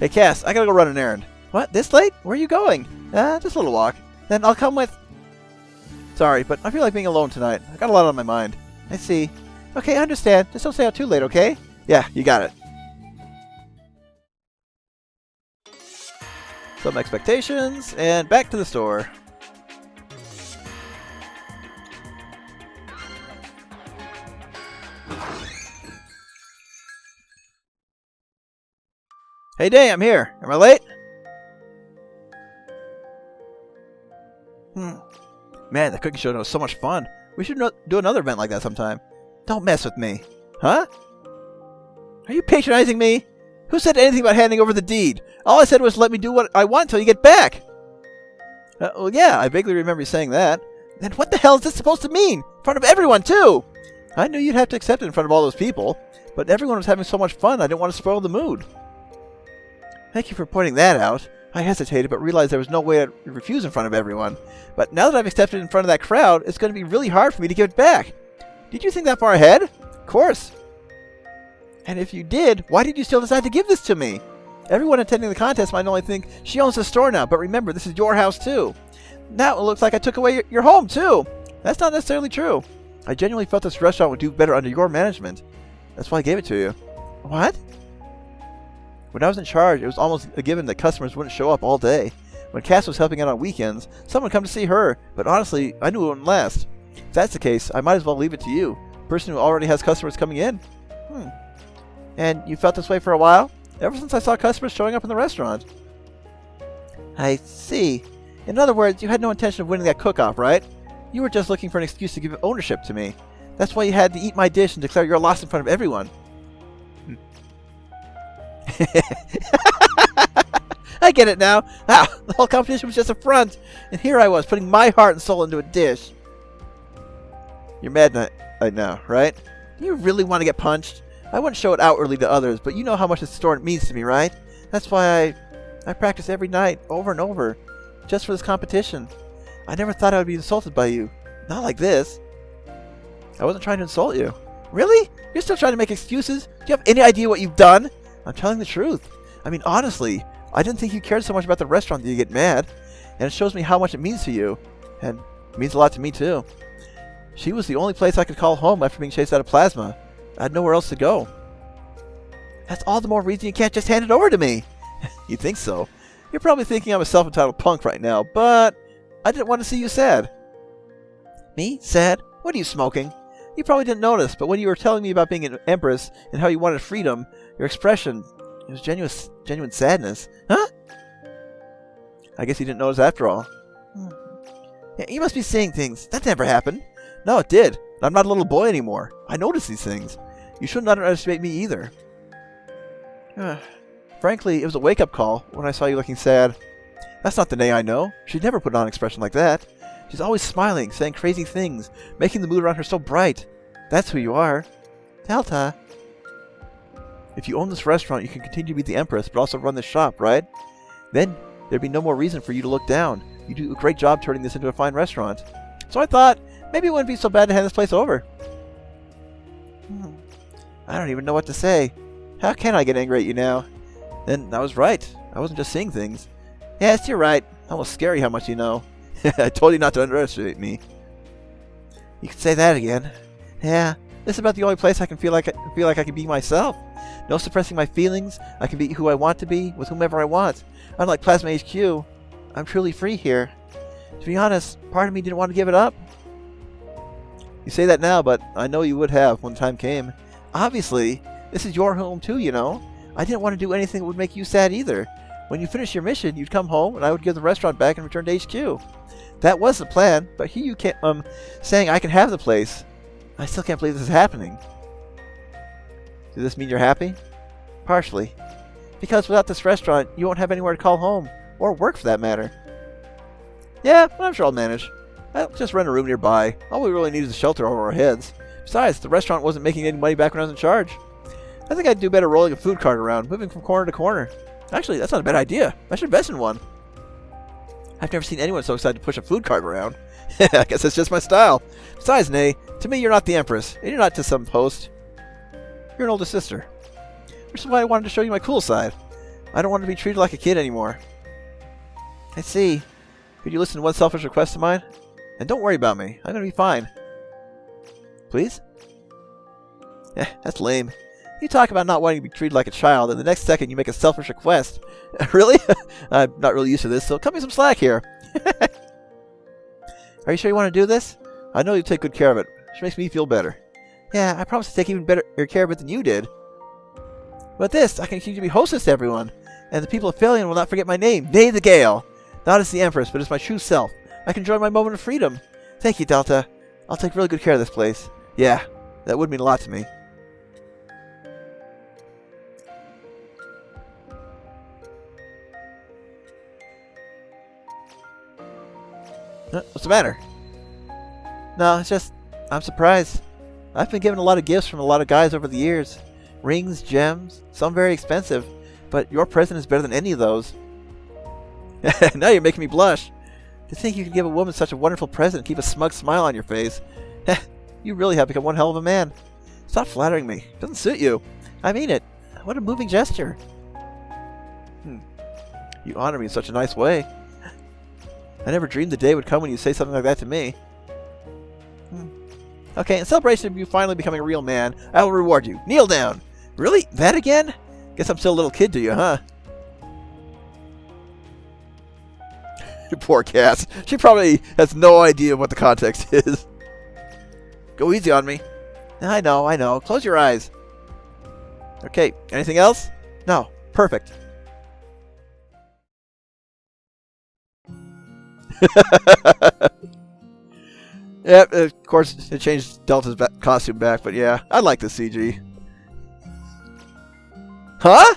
Hey, Cass, I gotta go run an errand. What? This late? Where are you going? Just a little walk. Then I'll come with... Sorry, but I feel like being alone tonight. I got a lot on my mind. I see. Okay, I understand. Just don't stay out too late, okay? Yeah, you got it. Some expectations, and back to the store. Hey, Day, I'm here. Am I late? Man, the cooking show was so much fun. We should do another event like that sometime. Don't mess with me. Huh? Are you patronizing me? Who said anything about handing over the deed? All I said was let me do what I want until you get back. Well, yeah, I vaguely remember you saying that. Then what the hell is this supposed to mean? In front of everyone, too! I knew you'd have to accept it in front of all those people, but everyone was having so much fun I didn't want to spoil the mood. Thank you for pointing that out. I hesitated, but realized there was no way to refuse in front of everyone. But now that I've accepted it in front of that crowd, it's going to be really hard for me to give it back. Did you think that far ahead? Of course. And if you did, why did you still decide to give this to me? Everyone attending the contest might only think she owns the store now, but remember, this is your house too. Now it looks like I took away your home too. That's not necessarily true. I genuinely felt this restaurant would do better under your management. That's why I gave it to you. What? When I was in charge, it was almost a given that customers wouldn't show up all day. When Cass was helping out on weekends, someone would come to see her, but honestly, I knew it wouldn't last. If that's the case, I might as well leave it to you, person who already has customers coming in. And you felt this way for a while? Ever since I saw customers showing up in the restaurant. I see. In other words, you had no intention of winning that cook-off, right? You were just looking for an excuse to give ownership to me. That's why you had to eat my dish and declare your loss in front of everyone. I get it now. The whole competition was just a front, and here I was putting my heart and soul into a dish. You're mad right now, right? Do you really want to get punched? I wouldn't show it outwardly to others, but you know how much this store means to me, right? That's why I practice every night, over and over, just for this competition. I never thought I would be insulted by you. Not like this. I wasn't trying to insult you. Really? You're still trying to make excuses? Do you have any idea what you've done? I'm telling the truth. I mean, honestly, I didn't think you cared so much about the restaurant that you get mad. And it shows me how much it means to you. And it means a lot to me, too. She was the only place I could call home after being chased out of plasma. I had nowhere else to go. That's all the more reason you can't just hand it over to me. You think so? You're probably thinking I'm a self-entitled punk right now, but I didn't want to see you sad. Me? Sad? What are you smoking? You probably didn't notice, but when you were telling me about being an empress and how you wanted freedom, your expression, it was genuine sadness. Huh? I guess you didn't notice after all. Yeah, you must be seeing things. That never happened. No, it did. I'm not a little boy anymore. I notice these things. You shouldn't underestimate me either. Frankly, it was a wake-up call when I saw you looking sad. That's not the Nay I know. She'd never put on an expression like that. She's always smiling, saying crazy things, making the mood around her so bright. That's who you are. Delta. If you own this restaurant, you can continue to be the Empress, but also run this shop, right? Then, there'd be no more reason for you to look down. You do a great job turning this into a fine restaurant. So I thought, maybe it wouldn't be so bad to hand this place over. I don't even know what to say. How can I get angry at you now? Then I was right. I wasn't just seeing things. Yes, you're right. Almost scary how much you know. I told you not to underestimate me. You can say that again. Yeah, this is about the only place I can feel like I can be myself. No suppressing my feelings. I can be who I want to be with whomever I want. Unlike Plasma HQ, I'm truly free here. To be honest, part of me didn't want to give it up. You say that now, but I know you would have when the time came. Obviously, this is your home too, you know. I didn't want to do anything that would make you sad either. When you finish your mission, you'd come home, and I would give the restaurant back and return to HQ. That was the plan, but here you can't, saying I can have the place. I still can't believe this is happening. Does this mean you're happy? Partially. Because without this restaurant, you won't have anywhere to call home, or work for that matter. Yeah, I'm sure I'll manage. I'll just rent a room nearby. All we really need is a shelter over our heads. Besides, the restaurant wasn't making any money back when I was in charge. I think I'd do better rolling a food cart around, moving from corner to corner. Actually, that's not a bad idea. I should invest in one. I've never seen anyone so excited to push a food cart around. I guess that's just my style. Besides, Nay, to me you're not the Empress, and you're not just some post. You're an older sister. Which is why I wanted to show you my cool side. I don't want to be treated like a kid anymore. I see. Could you listen to one selfish request of mine? And don't worry about me. I'm going to be fine. Please? That's lame. You talk about not wanting to be treated like a child, and the next second you make a selfish request. Really? I'm not really used to this, so cut me some slack here. Are you sure you want to do this? I know you take good care of it, which makes me feel better. Yeah, I promise to take even better care of it than you did. But this, I can continue to be hostess to everyone, and the people of Phalion will not forget my name, Nay the Gale. Not as the Empress, but as my true self. I can enjoy my moment of freedom. Thank you, Delta. I'll take really good care of this place. Yeah, that would mean a lot to me. What's the matter? No, it's just, I'm surprised. I've been given a lot of gifts from a lot of guys over the years. Rings, gems, some very expensive. But your present is better than any of those. Now you're making me blush. To think you could give a woman such a wonderful present and keep a smug smile on your face. You really have become one hell of a man. Stop flattering me. It doesn't suit you. I mean it. What a moving gesture. You honor me in such a nice way. I never dreamed the day would come when you say something like that to me. Okay, in celebration of you finally becoming a real man, I will reward you. Kneel down! Really? That again? Guess I'm still a little kid to you, huh? Poor Cass. She probably has no idea what the context is. Go easy on me. I know. Close your eyes. Okay, anything else? No. Perfect. Yeah, of course, it changed Delta's costume back, but yeah, I like the CG. Huh?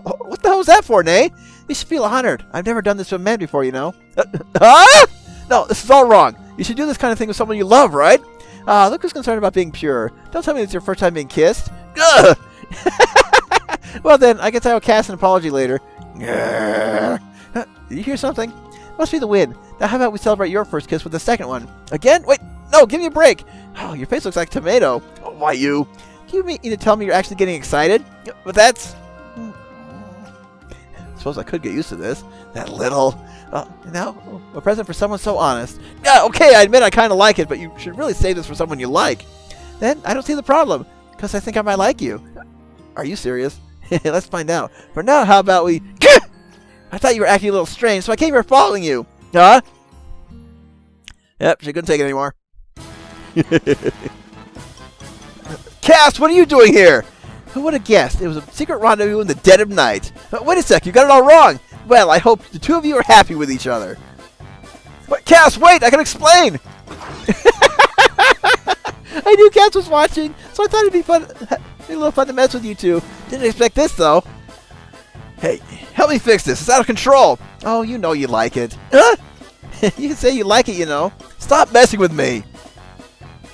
What the hell was that for, Nay? You should feel honored. I've never done this to a man before, you know. Huh? No, this is all wrong. You should do this kind of thing with someone you love, right? Look who's concerned about being pure. Don't tell me it's your first time being kissed. Ugh! Well then, I guess I will cast an apology later. Did you hear something? Must be the wind. Now how about we celebrate your first kiss with the second one? Again? Wait, no, give me a break. Oh, your face looks like a tomato. Oh, why you? Do you mean to tell me you're actually getting excited? But that's... Suppose I could get used to this. That little... now, a present for someone so honest. Yeah, okay, I admit I kind of like it, but you should really save this for someone you like. Then, I don't see the problem, because I think I might like you. Are you serious? Let's find out. For now, how about we... I thought you were acting a little strange, so I came here following you. Huh? Yep, she couldn't take it anymore. Cass, what are you doing here? Who would have guessed? It was a secret rendezvous in the dead of night. Wait a sec, you got it all wrong. Well, I hope the two of you are happy with each other. But Cass, wait, I can explain. I knew Cass was watching, so I thought it'd be fun, a little fun to mess with you two. Didn't expect this, though. Hey, help me fix this. It's out of control. Oh, you know you like it. Huh? You can say you like it, you know. Stop messing with me.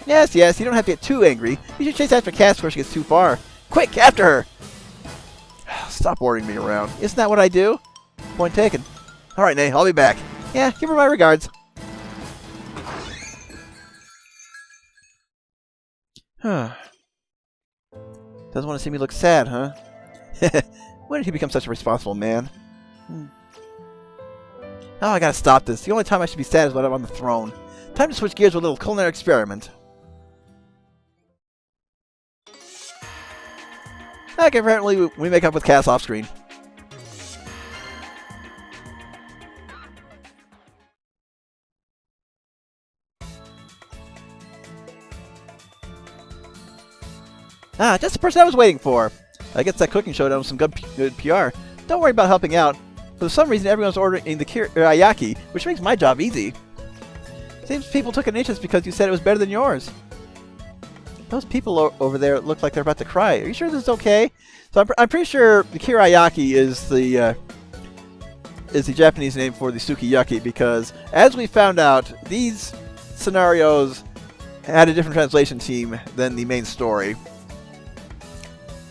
Yes, you don't have to get too angry. You should chase after Cass before she gets too far. Quick, after her. Stop ordering me around. Isn't that what I do? Point taken. All right, Nay, I'll be back. Yeah, give her my regards. Doesn't want to see me look sad, huh? When did he become such a responsible man? Oh, I gotta stop this. The only time I should be sad is when I'm on the throne. Time to switch gears with a little culinary experiment. Okay, apparently we make up with Cass off screen. Just the person I was waiting for. I guess that cooking showdown was some good PR. Don't worry about helping out. For some sureason, everyone's ordering the Sukiyaki'ty, which makes my job easy. Seems people took an interest because you said it was better than yours. Those people over there look like they're about to cry. Are you sure this is okay? So I'm pretty sure the Sukiyaki'ty is the Japanese name for the Sukiyaki'ty, because as we found out, these scenarios had a different translation team than the main story.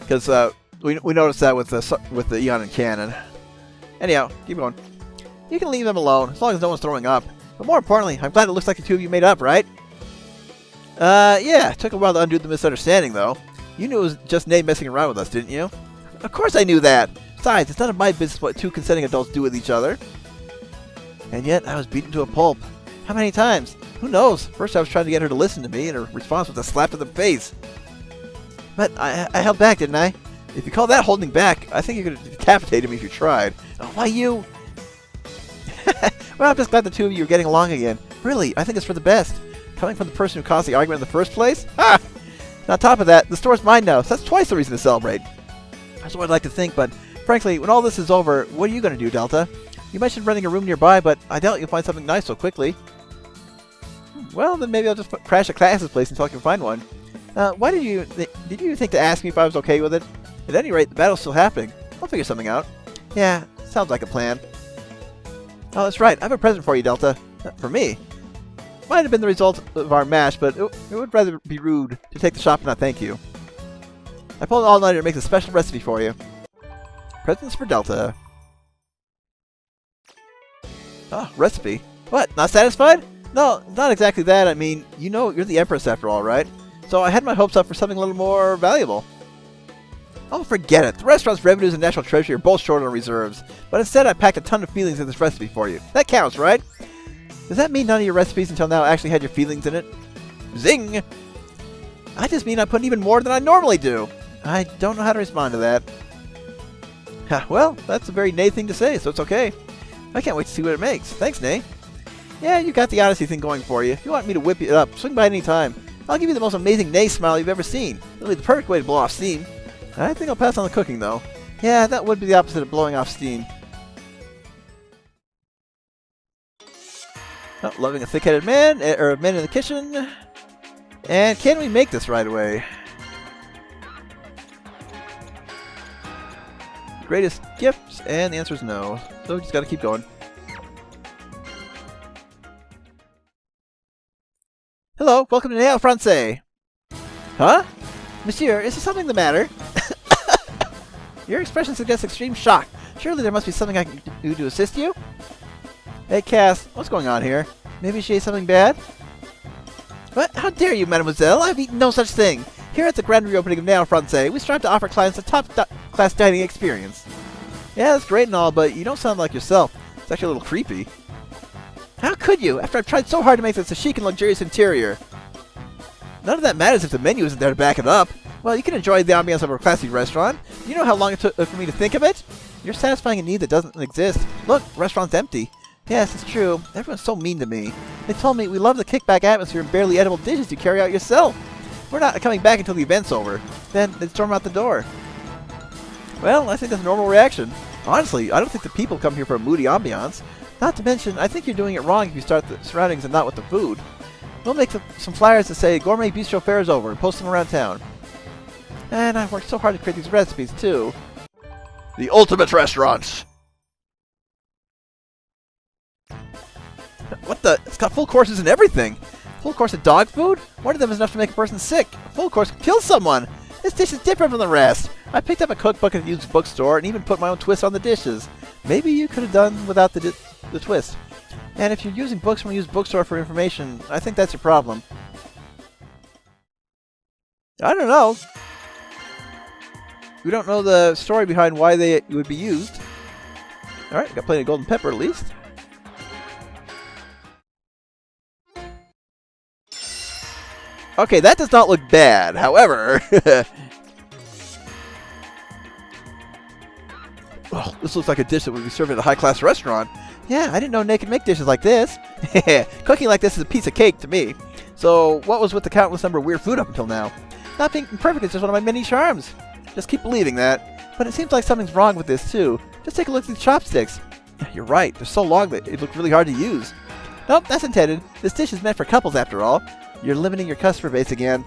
Because we noticed that with the Eon and Canon. Anyhow, keep going. You can leave them alone, as long as no one's throwing up. But more importantly, I'm glad it looks like the two of you made up, right? Yeah, it took a while to undo the misunderstanding, though. You knew it was just Nay messing around with us, didn't you? Of course I knew that! Besides, it's none of my business what two consenting adults do with each other. And yet, I was beaten to a pulp. How many times? Who knows? First I was trying to get her to listen to me, and her response was a slap to the face. But I held back, didn't I? If you call that holding back, I think you could have decapitated me if you tried. Oh, why you? Well, I'm just glad the two of you are getting along again. Really, I think it's for the best. Coming from the person who caused the argument in the first place? Ha! And on top of that, the store's mine now, so that's twice the reason to celebrate. That's what I'd like to think, but frankly, when all this is over, what are you going to do, Delta? You mentioned renting a room nearby, but I doubt you'll find something nice so quickly. Well, then maybe I'll just crash at Class's place until I can find one. Why did you think to ask me if I was okay with it? At any rate, the battle's still happening. I'll figure something out. Yeah, sounds like a plan. Oh, that's right. I have a present for you, Delta. For me. Might have been the result of our mash, but it would rather be rude to take the shop and not thank you. I pulled an all-nighter to make a special recipe for you. Presents for Delta. Oh, recipe. What, not satisfied? No, not exactly that. I mean, you know you're the Empress after all, right? So I had my hopes up for something a little more valuable. Oh, forget it. The restaurant's revenues and national treasure are both short on reserves. But instead, I packed a ton of feelings in this recipe for you. That counts, right? Does that mean none of your recipes until now actually had your feelings in it? Zing! I just mean I put in even more than I normally do. I don't know how to respond to that. Well, that's a very Nay thing to say, so it's okay. I can't wait to see what it makes. Thanks, Nay. Yeah, you got the honesty thing going for you. If you want me to whip it up, swing by any time. I'll give you the most amazing Nay smile you've ever seen. It'll be the perfect way to blow off steam. I think I'll pass on the cooking, though. Yeah, that would be the opposite of blowing off steam. Oh, loving a thick-headed man, or men in the kitchen. And can we make this right away? Greatest gifts, and the answer is no. So we just gotta keep going. Hello, welcome to Nail Francais. Huh? Monsieur, is there something the matter? Your expression suggests extreme shock. Surely there must be something I can do to assist you? Hey, Cass, what's going on here? Maybe she ate something bad? What? How dare you, mademoiselle? I've eaten no such thing. Here at the grand reopening of Nail Francais, we strive to offer clients a top-class dining experience. Yeah, that's great and all, but you don't sound like yourself. It's actually a little creepy. How could you, after I've tried so hard to make this a chic and luxurious interior? None of that matters if the menu isn't there to back it up. Well, you can enjoy the ambiance of a classy restaurant. Do you know how long it took for me to think of it? You're satisfying a need that doesn't exist. Look, the restaurant's empty. Yes, it's true. Everyone's so mean to me. They told me we love the kickback atmosphere and barely edible dishes you carry out yourself. We're not coming back until the event's over. Then they storm out the door. Well, I think that's a normal reaction. Honestly, I don't think the people come here for a moody ambiance. Not to mention, I think you're doing it wrong if you start the surroundings and not with the food. We'll make some flyers that say Gourmet Bistro Fair is over and post them around town. And I've worked so hard to create these recipes, too. The ultimate restaurant! What the? It's got full courses and everything! Full course of dog food? One of them is enough to make a person sick. A full course could kill someone! This dish is different from the rest! I picked up a cookbook at a used bookstore and even put my own twist on the dishes. Maybe you could have done without the twist. And if you're using books from a used bookstore for information, I think that's your problem. I don't know. We don't know the story behind why they would be used. Alright, got plenty of golden pepper at least. Okay, that does not look bad. However... oh, this looks like a dish that would be served at a high-class restaurant. Yeah, I didn't know Nay could make dishes like this. Cooking like this is a piece of cake to me. So, what was with the countless number of weird food up until now? Not being perfect is just one of my many charms. Just keep believing that. But it seems like something's wrong with this, too. Just take a look at these chopsticks. You're right, they're so long that it looked really hard to use. Nope, that's intended. This dish is meant for couples, after all. You're limiting your customer base again.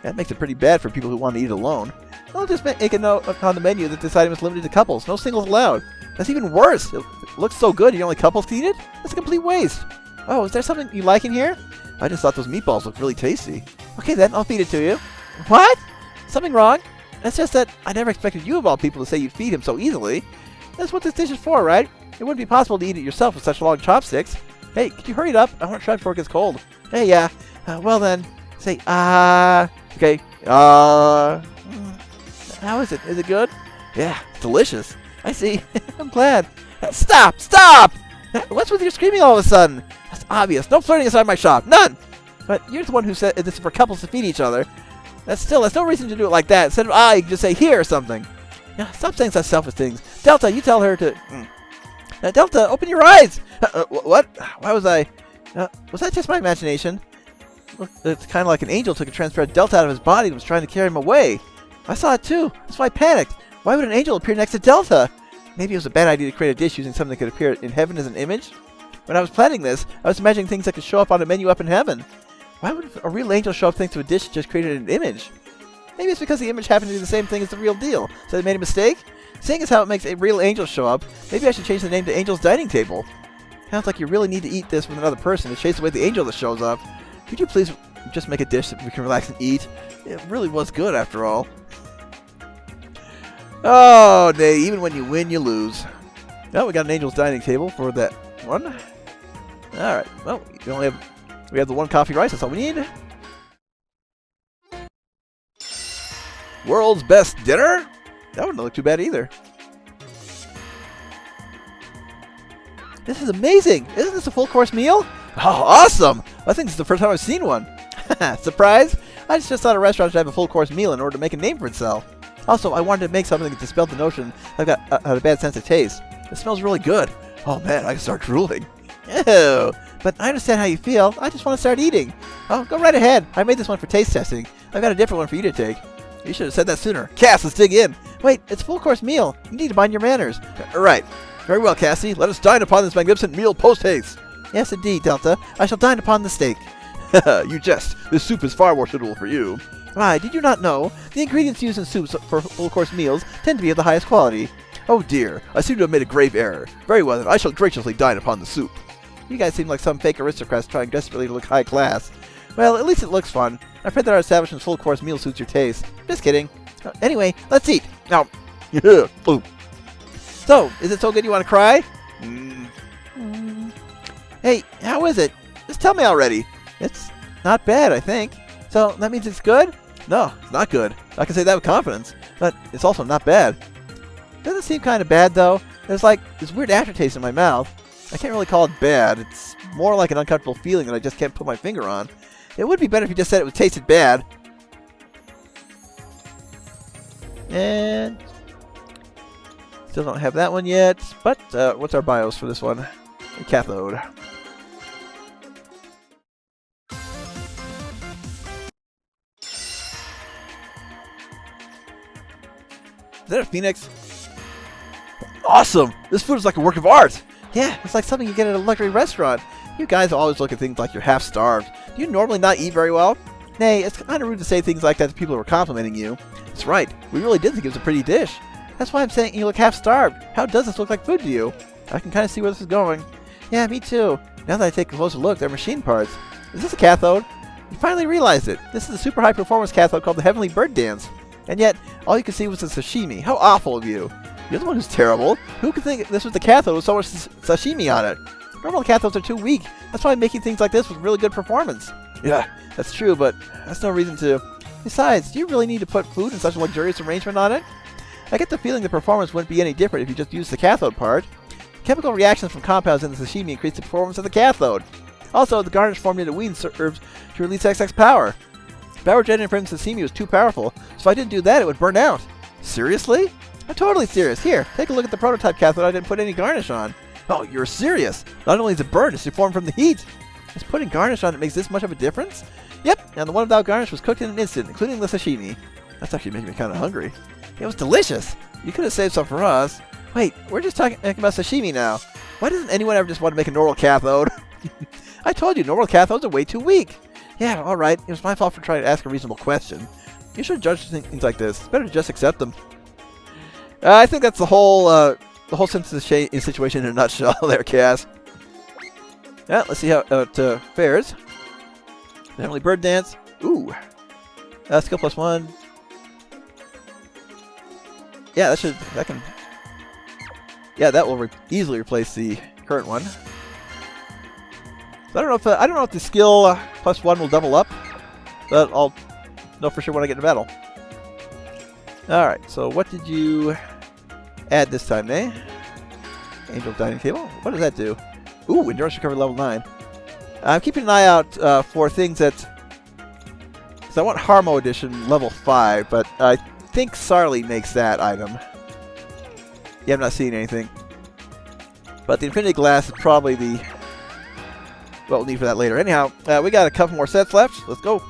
That makes it pretty bad for people who want to eat alone. I'll just make a note on the menu that this item is limited to couples. No singles allowed. That's even worse. It looks so good, you only couples can eat it? That's a complete waste. Oh, is there something you like in here? I just thought those meatballs looked really tasty. Okay then, I'll feed it to you. What? Something wrong? It's just that I never expected you of all people to say you'd feed him so easily. That's what this dish is for, right? It wouldn't be possible to eat it yourself with such long chopsticks. Hey, could you hurry it up? I want to try before it gets cold. Hey, yeah. Well then, say, okay, how is it? Is it good? Yeah, it's delicious. I see. I'm glad. Stop! Stop! What's with your screaming all of a sudden? That's obvious. No flirting inside my shop. None! But you're the one who said this is for couples to feed each other. That's no reason to do it like that. Instead of you can just say here or something. Yeah, stop saying such selfish things. Delta, you tell her to... Delta, open your eyes! What? Why was I... was that just my imagination? Look, it's kind of like an angel took a transparent Delta out of his body and was trying to carry him away. I saw it too. That's why I panicked. Why would an angel appear next to Delta? Maybe it was a bad idea to create a dish using something that could appear in heaven as an image? When I was planning this, I was imagining things that could show up on a menu up in heaven. Why would a real angel show up thanks to a dish just created an image? Maybe it's because the image happened to be the same thing as the real deal. So they made a mistake? Seeing as how it makes a real angel show up, maybe I should change the name to Angel's Dining Table. Sounds like you really need to eat this with another person to chase away the angel that shows up. Could you please just make a dish that we can relax and eat? It really was good after all. Oh, nay, even when you win, you lose. Well, we got an Angel's Dining Table for that one. Alright, well, we have the one coffee rice, that's all we need. World's best dinner? That wouldn't look too bad either. This is amazing! Isn't this a full course meal? Oh, awesome! I think this is the first time I've seen one. Surprise! I just thought a restaurant should have a full course meal in order to make a name for itself. Also, I wanted to make something that dispelled the notion I've got a bad sense of taste. It smells really good. Oh man, I can start drooling. Ew! But I understand how you feel. I just want to start eating. Oh, go right ahead. I made this one for taste testing. I've got a different one for you to take. You should have said that sooner. Cass, let's dig in. Wait, it's a full course meal. You need to mind your manners. Right. Very well, Cassie. Let us dine upon this magnificent meal post-haste. Yes, indeed, Delta. I shall dine upon the steak. You jest. This soup is far more suitable for you. Why, did you not know? The ingredients used in soups for full-course meals tend to be of the highest quality. Oh dear, I seem to have made a grave error. Very well then, I shall graciously dine upon the soup. You guys seem like some fake aristocrats trying desperately to look high class. Well, at least it looks fun. I pray that our establishment's full-course meal suits your taste. Just kidding. Anyway, let's eat. Now, boom. So, is it so good you want to cry? Hey, how is it? Just tell me already. It's not bad, I think. So, that means it's good? No, it's not good. I can say that with confidence. But it's also not bad. Doesn't seem kind of bad, though. There's like this weird aftertaste in my mouth. I can't really call it bad. It's more like an uncomfortable feeling that I just can't put my finger on. It would be better if you just said it tasted bad. And still don't have that one yet. But what's our BIOS for this one? A cathode. Is that a phoenix? Awesome! This food is like a work of art! Yeah, it's like something you get at a luxury restaurant. You guys always look at things like you're half starved. Do you normally not eat very well? Nay, it's kind of rude to say things like that to people who are complimenting you. That's right, we really did think it was a pretty dish. That's why I'm saying you look half starved. How does this look like food to you? I can kind of see where this is going. Yeah, me too. Now that I take a closer look, they're machine parts. Is this a cathode? You finally realized it. This is a super high performance cathode called the Heavenly Bird Dance. And yet, all you could see was the sashimi. How awful of you. You're the one who's terrible. Who could think this was the cathode with so much sashimi on it? Normal cathodes are too weak. That's why I'm making things like this with really good performance. Yeah, that's true, but that's no reason to... Besides, do you really need to put food in such a luxurious arrangement on it? I get the feeling the performance wouldn't be any different if you just used the cathode part. Chemical reactions from compounds in the sashimi increase the performance of the cathode. Also, the garnish formulated wheat serves to release excess power. Power generated from sashimi was too powerful, so if I didn't do that, it would burn out. Seriously? I'm totally serious. Here, take a look at the prototype cathode I didn't put any garnish on. Oh, you're serious. Not only is it burned, it's deformed from the heat. Is putting garnish on it makes this much of a difference? Yep, and the one without garnish was cooked in an instant, including the sashimi. That's actually making me kind of hungry. It was delicious. You could have saved some for us. Wait, we're just talking about sashimi now. Why doesn't anyone ever just want to make a normal cathode? I told you, normal cathodes are way too weak. Yeah, alright, it was my fault for trying to ask a reasonable question. You should judge things like this. It's better to just accept them. I think that's the whole sense of the situation in a nutshell there, Cass. Yeah, let's see how it fares. Heavenly Bird Dance. Ooh. Skill +1. Yeah, that can... Yeah, that will easily replace the current one. So I don't know if the skill +1 will double up, but I'll know for sure when I get to battle. All right. So what did you add this time, eh? Angel dining table. What does that do? Ooh, endurance recovery level 9. I'm keeping an eye out for things that... So I want Harmo edition level 5, but I think Sarli makes that item. Yeah, I'm not seeing anything. But the Infinity Glass is probably the... what we'll need for that later. Anyhow, we got a couple more sets left. Let's go.